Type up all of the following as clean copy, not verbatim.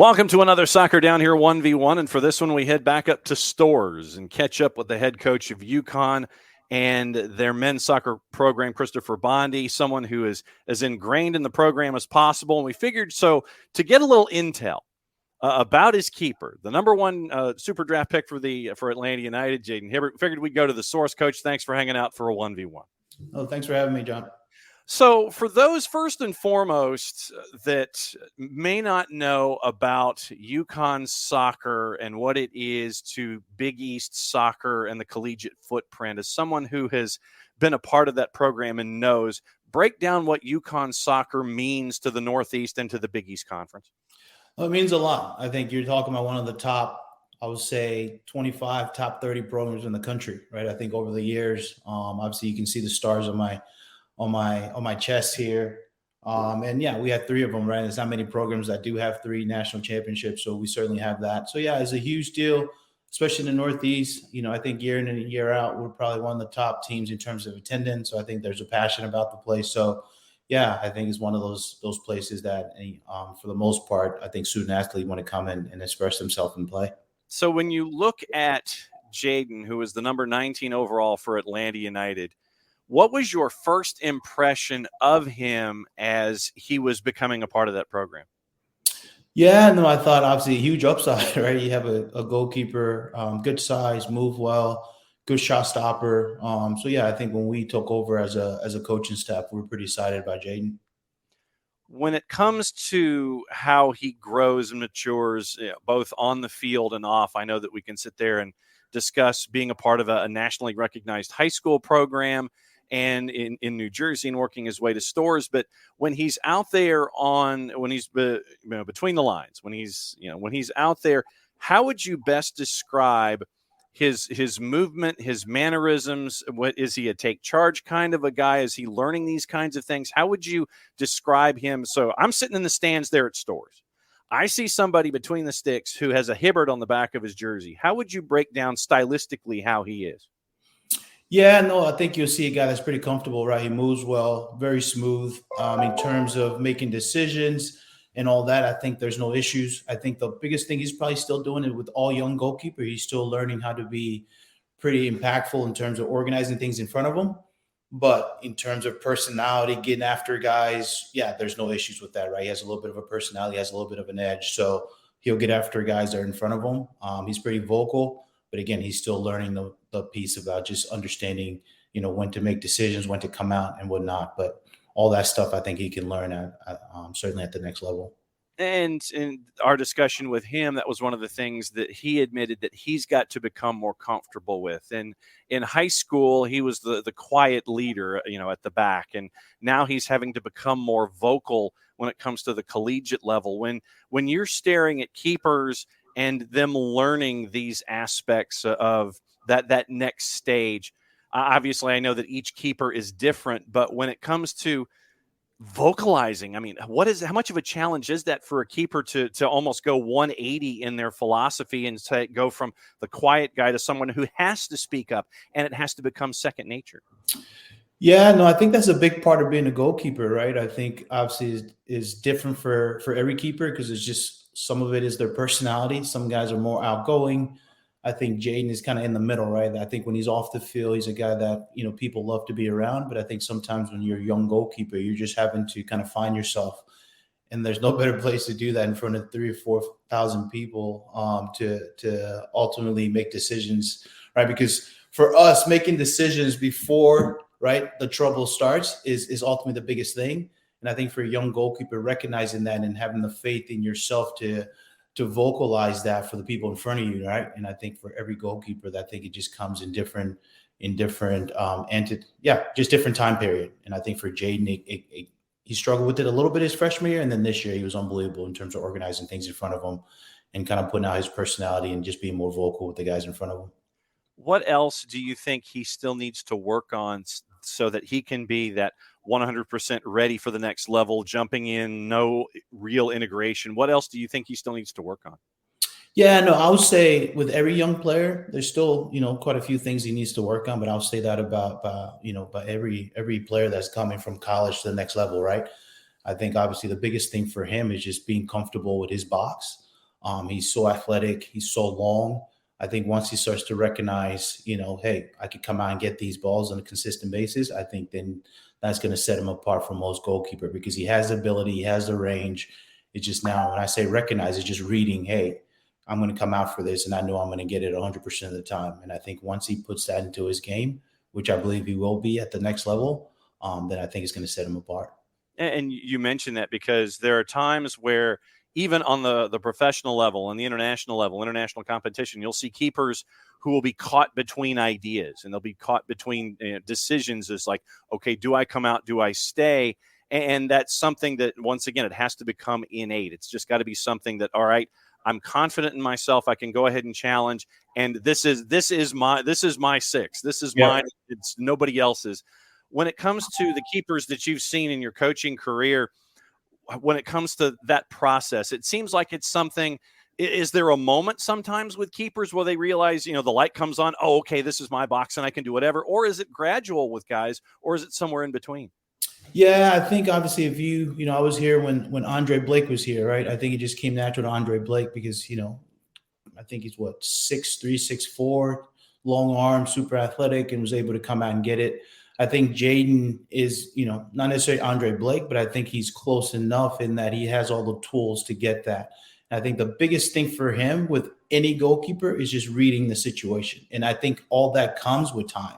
Welcome to another Soccer Down Here 1v1, and for this one we head back up to Storrs and catch up with the head coach of UConn and their men's soccer program, Christopher Gbandi, someone who is as ingrained in the program as possible. And we figured to get a little intel about his keeper, the number one super draft pick for Atlanta United, Jayden Hibbert. Figured we'd go to the source. Coach, thanks for hanging out for a 1v1. Oh, thanks for having me, John. So for those first and foremost that may not know about UConn soccer and what it is to Big East soccer and the collegiate footprint, as someone who has been a part of that program and knows, break down what UConn soccer means to the Northeast and to the Big East Conference. Well, it means a lot. I think you're talking about one of the top, I would say 25, top 30 programs in the country, right? I think over the years, obviously you can see the stars on my chest here. And yeah, we had three of them, right? There's not many programs that do have three national championships. So we certainly have that. So yeah, it's a huge deal, especially in the Northeast. You know, I think year in and year out, we're probably one of the top teams in terms of attendance. So I think there's a passion about the place. So yeah, I think it's one of those places that for the most part, I think student athletes want to come in and express themselves and play. So when you look at Jayden, who is the number 19 overall for Atlanta United, what was your first impression of him as he was becoming a part of that program? Yeah, no, I thought obviously a huge upside, right? You have a goalkeeper, good size, move well, good shot stopper. So yeah, I think when we took over as a coaching staff, we were pretty excited about Jayden. When it comes to how he grows and matures, both on the field and off, I know that we can sit there and discuss being a part of a nationally recognized high school program and in New Jersey and working his way to Storrs. But when he's out there when he's between the lines, when he's out there, how would you best describe his movement, his mannerisms? What is he, a take charge kind of a guy? Is he learning these kinds of things? How would you describe him? So I'm sitting in the stands there at Storrs. I see somebody between the sticks who has a Hibbert on the back of his jersey. How would you break down stylistically how he is? Yeah, no, I think you'll see a guy that's pretty comfortable, right? He moves well, very smooth in terms of making decisions and all that. I think there's no issues. I think the biggest thing, he's probably still doing it with all young goalkeeper. He's still learning how to be pretty impactful in terms of organizing things in front of him. But in terms of personality, getting after guys, yeah, there's no issues with that, right? He has a little bit of a personality, has a little bit of an edge. So he'll get after guys that are in front of him. He's pretty vocal. But again, he's still learning the piece about just understanding, when to make decisions, when to come out and whatnot. But all that stuff, I think he can learn certainly at the next level. And in our discussion with him, that was one of the things that he admitted that he's got to become more comfortable with. And in high school, he was the quiet leader, at the back. And now he's having to become more vocal when it comes to the collegiate level. When you're staring at keepers and them learning these aspects of that next stage. Obviously, I know that each keeper is different, but when it comes to vocalizing, I mean, how much of a challenge is that for a keeper to almost go 180 in their philosophy and go from the quiet guy to someone who has to speak up and it has to become second nature? Yeah, no, I think that's a big part of being a goalkeeper, right? I think obviously is different for every keeper because it's just some of it is their personality. Some guys are more outgoing. I think Jayden is kind of in the middle, right? I think when he's off the field, he's a guy that, people love to be around. But I think sometimes when you're a young goalkeeper, you're just having to kind of find yourself. And there's no better place to do that in front of 3,000 or 4,000 people to ultimately make decisions, right? Because for us, making decisions before, right, the trouble starts is ultimately the biggest thing. And I think for a young goalkeeper, recognizing that and having the faith in yourself to vocalize that for the people in front of you, right? And I think for every goalkeeper, I think it just comes in different just different time period. And I think for Jayden, he struggled with it a little bit his freshman year, and then this year he was unbelievable in terms of organizing things in front of him and kind of putting out his personality and just being more vocal with the guys in front of him. What else do you think he still needs to work on so that he can be that 100% ready for the next level, jumping in, no real integration? What else do you think he still needs to work on? Yeah, no, I would say with every young player, there's still, quite a few things he needs to work on, but I'll say that about every player that's coming from college to the next level, right? I think obviously the biggest thing for him is just being comfortable with his box. He's so athletic. He's so long. I think once he starts to recognize, hey, I could come out and get these balls on a consistent basis, I think then that's going to set him apart from most goalkeeper because he has the ability, he has the range. It's just now, when I say recognize, it's just reading, hey, I'm going to come out for this, and I know I'm going to get it 100% of the time. And I think once he puts that into his game, which I believe he will be at the next level, then I think it's going to set him apart. And you mentioned that because there are times where even on the professional level and the international level, international competition, you'll see keepers who will be caught between ideas, and they'll be caught between decisions. It's like, okay, do I come out? Do I stay? And that's something that, once again, it has to become innate. It's just got to be something that, all right, I'm confident in myself. I can go ahead and challenge. And this is my six. This is mine. It's nobody else's. When it comes to the keepers that you've seen in your coaching career, when it comes to that process, it seems like it's something. Is there a moment sometimes with keepers where they realize, the light comes on, oh, okay, this is my box and I can do whatever? Or is it gradual with guys, or is it somewhere in between? Yeah, I think obviously if I was here when Andre Blake was here, right? I think it just came natural to Andre Blake because, I think he's 6'3", 6'4", long arm, super athletic, and was able to come out and get it. I think Jayden is, not necessarily Andre Blake, but I think he's close enough in that he has all the tools to get that. And I think the biggest thing for him with any goalkeeper is just reading the situation. And I think all that comes with time,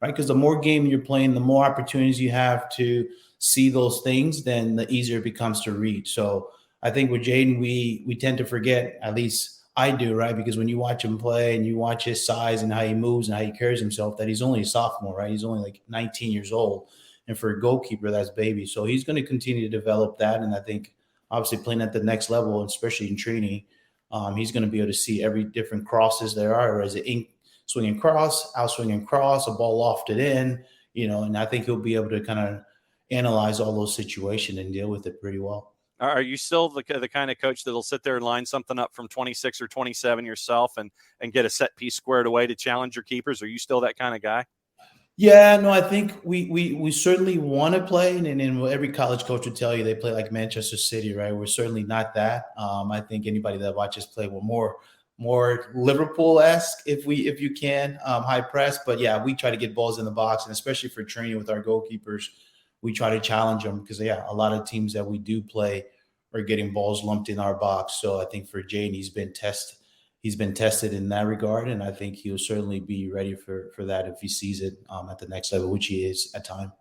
right? Because the more game you're playing, the more opportunities you have to see those things, then the easier it becomes to read. So I think with Jayden, we tend to forget, at least I do, right? Because when you watch him play and you watch his size and how he moves and how he carries himself, that he's only a sophomore, right? He's only like 19 years old. And for a goalkeeper, that's baby. So he's going to continue to develop that. And I think obviously playing at the next level, especially in training, he's going to be able to see every different crosses there are, or as an swinging cross, out swinging cross, a ball lofted in, and I think he'll be able to kind of analyze all those situations and deal with it pretty well. Are you still the kind of coach that'll sit there and line something up from 26 or 27 yourself and get a set piece squared away to challenge your keepers? Are you still that kind of guy? Yeah, no, I think we certainly want to play, and every college coach would tell you they play like Manchester City, right? We're certainly not that. I think anybody that watches play will more Liverpool-esque if you can, high press. But yeah, we try to get balls in the box, and especially for training with our goalkeepers, we try to challenge them because a lot of teams that we do play are getting balls lumped in our box. So I think for Jayden, he's been tested in that regard, and I think he'll certainly be ready for that if he sees it at the next level, which he is at time.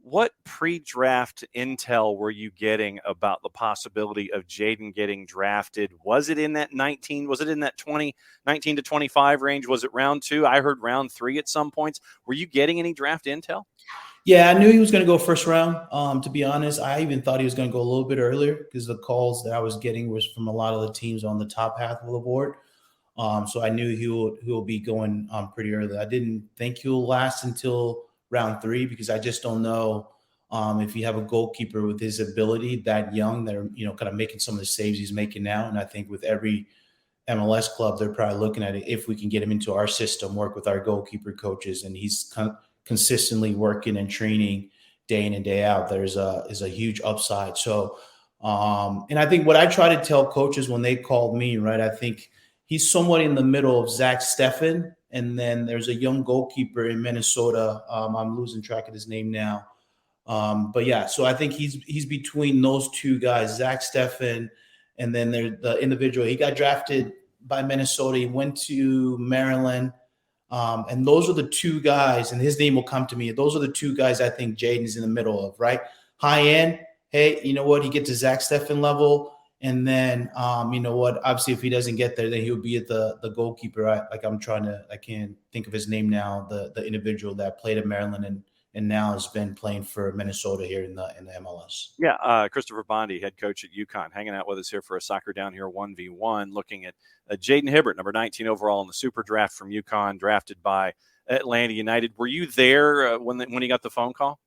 What pre-draft intel were you getting about the possibility of Jayden getting drafted? Was it in that 19? Was it in that 19 to 25 range? Was it round 2? I heard round 3 at some points. Were you getting any draft intel? Yeah, I knew he was going to go first round. To be honest, I even thought he was going to go a little bit earlier because the calls that I was getting was from a lot of the teams on the top half of the board. So I knew he'll be going pretty early. I didn't think he'll last until round 3 because I just don't know if you have a goalkeeper with his ability that young that are kind of making some of the saves he's making now. And I think with every MLS club, they're probably looking at it if we can get him into our system, work with our goalkeeper coaches, and he's consistently working and training day in and day out. Is a huge upside. So and I think what I try to tell coaches when they called me, right, I think he's somewhat in the middle of Zach Steffen, and then there's a young goalkeeper in Minnesota. I'm losing track of his name now. But yeah, so I think he's between those two guys, Zach Steffen, and then there's the individual. He got drafted by Minnesota. He went to Maryland. And those are the two guys, and his name will come to me. Those are the two guys I think Jayden's in the middle of, right? High end, hey, you know what? He gets to Zach Steffen level. And then, you know what? Obviously, if he doesn't get there, then he'll be at the goalkeeper. I can't think of his name now. The individual that played at Maryland and now has been playing for Minnesota here in the MLS. Yeah, Christopher Gbandi, head coach at UConn, hanging out with us here for a Soccer Down Here 1v1, looking at Jayden Hibbert, number 19 overall in the SuperDraft from UConn, drafted by Atlanta United. Were you there when he got the phone call?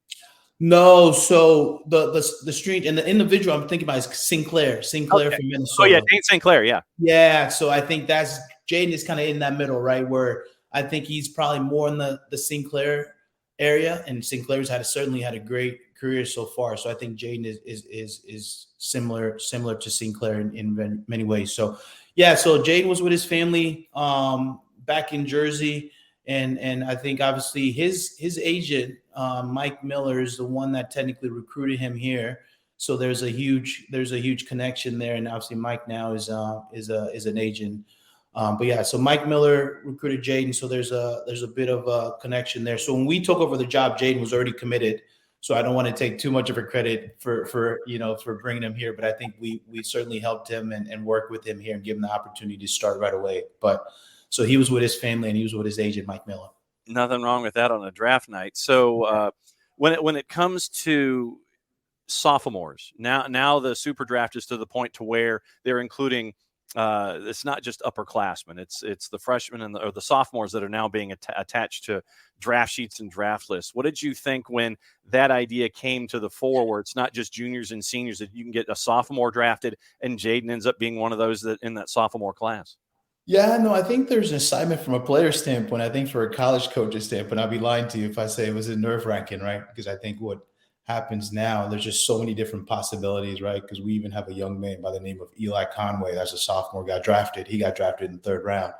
No, so the street and the individual I'm thinking about is Sinclair Okay. From Minnesota. Oh yeah, Dane Sinclair, yeah. Yeah, so I think that's Jayden is kind of in that middle, right? Where I think he's probably more in the Sinclair area, and Sinclair's certainly had a great career so far. So I think Jayden is similar to Sinclair in many ways. So yeah, so Jayden was with his family back in Jersey, and I think obviously his agent Mike Miller is the one that technically recruited him here. So there's a huge connection there, and obviously Mike now is an agent. But yeah, so Mike Miller recruited Jayden, so there's a bit of a connection there. So when we took over the job, Jayden was already committed. So I don't want to take too much of a credit for bringing him here, but I think we certainly helped him and worked with him here and give him the opportunity to start right away. But so he was with his family and he was with his agent, Mike Miller. Nothing wrong with that on a draft night. So when it comes to sophomores, now the super draft is to the point to where they're including it's not just upperclassmen, it's the freshmen or the sophomores that are now being attached to draft sheets and draft lists. What did you think when that idea came to the fore, where it's not just juniors and seniors, that you can get a sophomore drafted and Jayden ends up being one of those that in that sophomore class? Yeah, no, I think there's an excitement from a player standpoint. I think for a college coach's standpoint, I'd be lying to you if I say it was nerve-wracking, right? Because I think what happens now, there's just so many different possibilities, right? Because we even have a young man by the name of Eli Conway, that's a sophomore, got drafted. He got drafted in the 3rd round.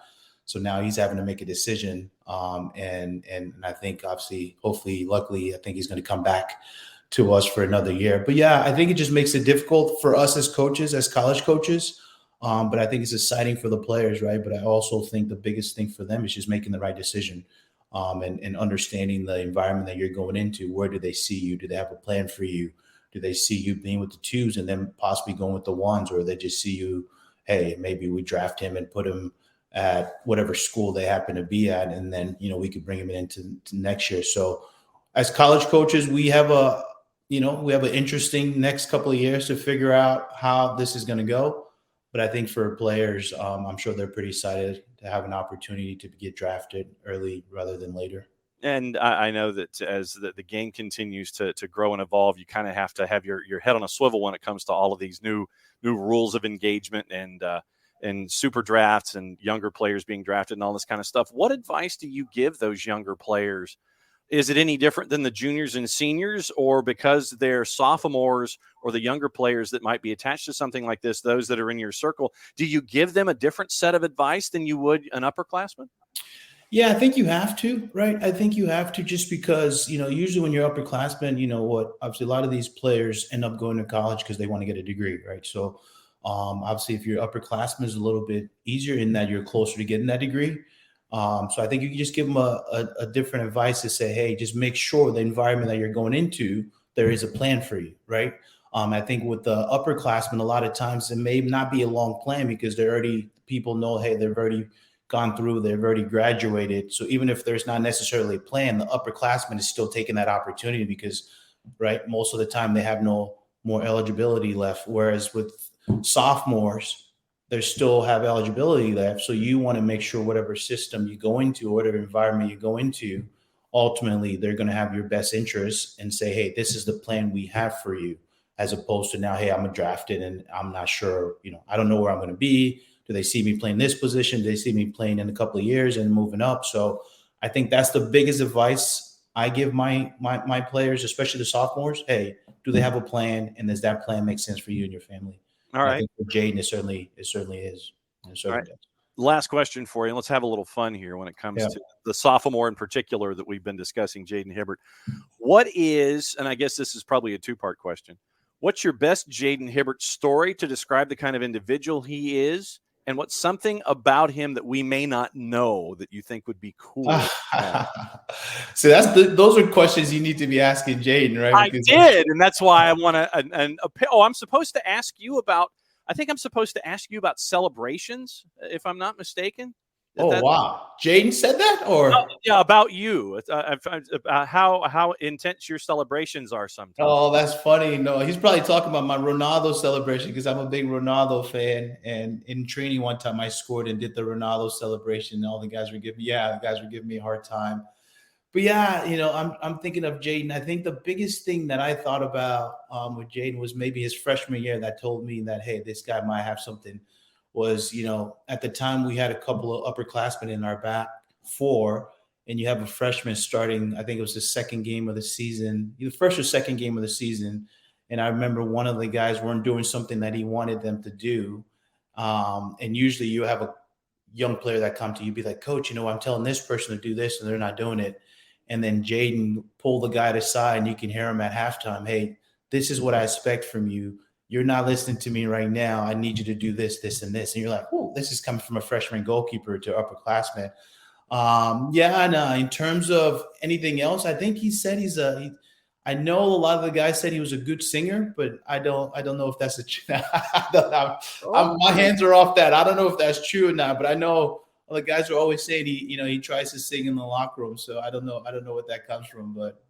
So now he's having to make a decision. And I think obviously, hopefully, luckily, I think he's going to come back to us for another year. But yeah, I think it just makes it difficult for us as coaches, as college coaches. But I think it's exciting for the players, right? But I also think the biggest thing for them is just making the right decision. And understanding the environment that you're going into. Where do they see you? Do they have a plan for you? Do they see you being with the 2s and then possibly going with the 1s, or they just see you, hey, maybe we draft him and put him at whatever school they happen to be at, and then we could bring him into next year. So as college coaches, we have an interesting next couple of years to figure out how this is going to go. But I think for players, I'm sure they're pretty excited to have an opportunity to get drafted early rather than later. And I know that as the game continues to grow and evolve, you kind of have to have your head on a swivel when it comes to all of these new rules of engagement and super drafts and younger players being drafted and all this kind of stuff. What advice do you give those younger players? Is it any different than the juniors and seniors, or because they're sophomores or the younger players that might be attached to something like this, those that are in your circle, do you give them a different set of advice than you would an upperclassman? Yeah, I think you have to, right? I think you have to, just because, usually when you're upperclassmen, obviously a lot of these players end up going to college because they want to get a degree, right? So obviously if you're upperclassmen, it's a little bit easier in that you're closer to getting that degree. So I think you can just give them a different advice to say, hey, just make sure the environment that you're going into, there is a plan for you, right? I think with the upperclassmen, a lot of times it may not be a long plan because people know, hey, they've already gone through, they've already graduated. So even if there's not necessarily a plan, the upperclassman is still taking that opportunity because, right, most of the time they have no more eligibility left. Whereas with sophomores, they still have eligibility left. So you want to make sure whatever system you go into, whatever environment you go into, ultimately they're going to have your best interests and say, hey, this is the plan we have for you, as opposed to now, hey, I'm drafted and I'm not sure, I don't know where I'm going to be. Do they see me playing this position? Do they see me playing in a couple of years and moving up? So I think that's the biggest advice I give my players, especially the sophomores. Hey, do they have a plan? And does that plan make sense for you and your family? All right. I think for Jayden, it certainly is. All right. Last question for you. Let's have a little fun here when it comes to the sophomore in particular that we've been discussing, Jayden Hibbert. What is, and I guess this is probably a 2-part question, what's your best Jayden Hibbert story to describe the kind of individual he is? And what's something about him that we may not know that you think would be cool? So those are questions you need to be asking Jayden, right? Because I did, and that's why I want to. I'm supposed to ask you about. I think I'm supposed to ask you about celebrations, if I'm not mistaken. Wow, Jayden said that, or yeah, about you, how intense your celebrations are sometimes. Oh, that's funny. No, he's probably talking about my Ronaldo celebration because I'm a big Ronaldo fan. And in training one time, I scored and did the Ronaldo celebration. And all the guys were giving me a hard time. But yeah, I'm thinking of Jayden. I think the biggest thing that I thought about with Jayden was maybe his freshman year that told me that, hey, this guy might have something. Was, at the time we had a couple of upperclassmen in our back four, and you have a freshman starting, I think it was the second game of the season, the first or second game of the season. And I remember one of the guys weren't doing something that he wanted them to do. And usually you have a young player that come to you, be like, coach, I'm telling this person to do this and they're not doing it. And then Jayden pull the guy aside and you can hear him at halftime. Hey, this is what I expect from you. You're not listening to me right now. I need you to do this, this, and this. And you're like, oh, this is coming from a freshman goalkeeper to upperclassman. In terms of anything else, I think he said I know a lot of the guys said he was a good singer, but I don't know if that's my hands are off that. I don't know if that's true or not, but I know the guys are always saying he tries to sing in the locker room. So I don't know what that comes from, but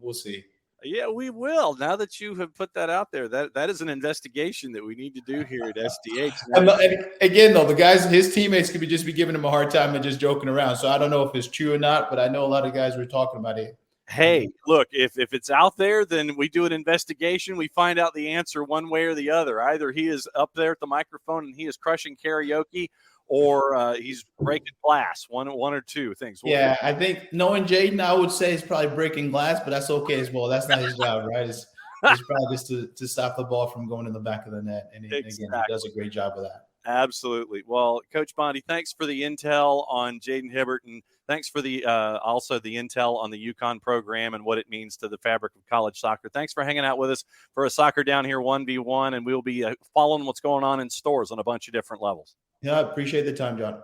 we'll see. Yeah, we will. Now that you have put that out there, that is an investigation that we need to do here at SDH. And again, though, the guys, his teammates could just be giving him a hard time and just joking around. So I don't know if it's true or not, but I know a lot of guys were talking about it. Hey, look, if it's out there, then we do an investigation. We find out the answer one way or the other. Either he is up there at the microphone and he is crushing karaoke, or he's breaking glass, one or two things. Yeah, I think knowing Jayden, I would say he's probably breaking glass, but that's okay as well. That's not his job, right? It's probably just to stop the ball from going in the back of the net. And again, he does a great job of that. Absolutely. Well, Coach Gbandi, thanks for the intel on Jayden Hibbert, and thanks for the also the intel on the UConn program and what it means to the fabric of college soccer. Thanks for hanging out with us for a Soccer Down Here 1v1, and we'll be following what's going on in Storrs on a bunch of different levels. Yeah, I appreciate the time, John.